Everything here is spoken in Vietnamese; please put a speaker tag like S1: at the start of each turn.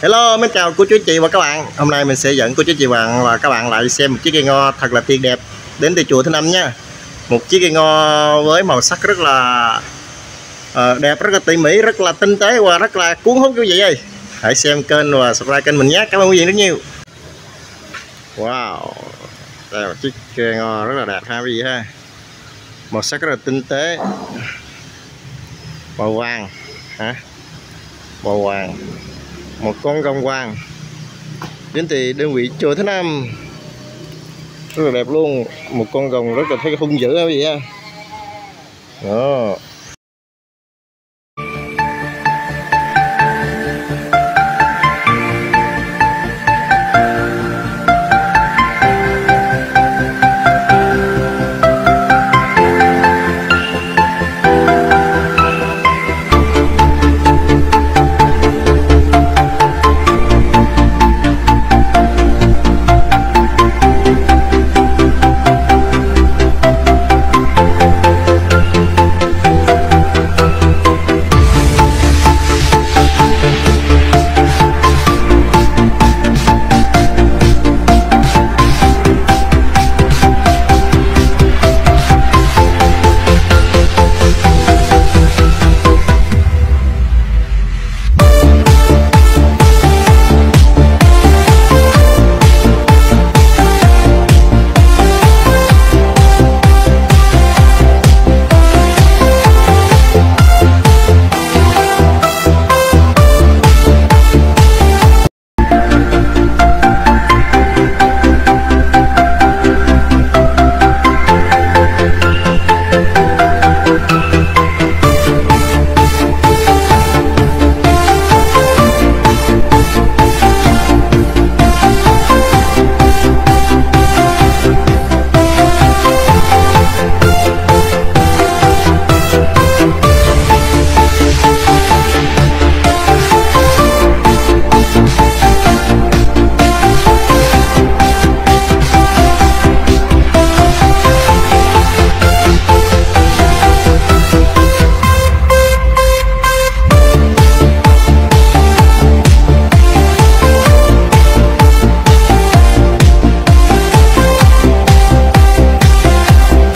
S1: Hello, mến chào cô chú chị và các bạn. Hôm nay mình sẽ dẫn cô chú chị và các bạn lại xem một chiếc cây ngo thật là tuyệt đẹp đến từ chùa Thứ Năm nha. Một chiếc cây ngo với màu sắc rất là đẹp, rất là tỉ mỉ, rất là tinh tế và rất là cuốn hút quý vị ơi. Hãy xem kênh và subscribe kênh mình nhé. Cảm ơn quý vị rất nhiều. Wow, đây là một chiếc cây ngo rất là đẹp ha quý vị ha. Màu sắc rất là tinh tế, màu vàng hả? Màu vàng, một con rồng vàng đến từ đơn vị chùa Thứ Năm, rất là đẹp luôn. Một con rồng rất là thấy hung dữ quý vị ha. Đó,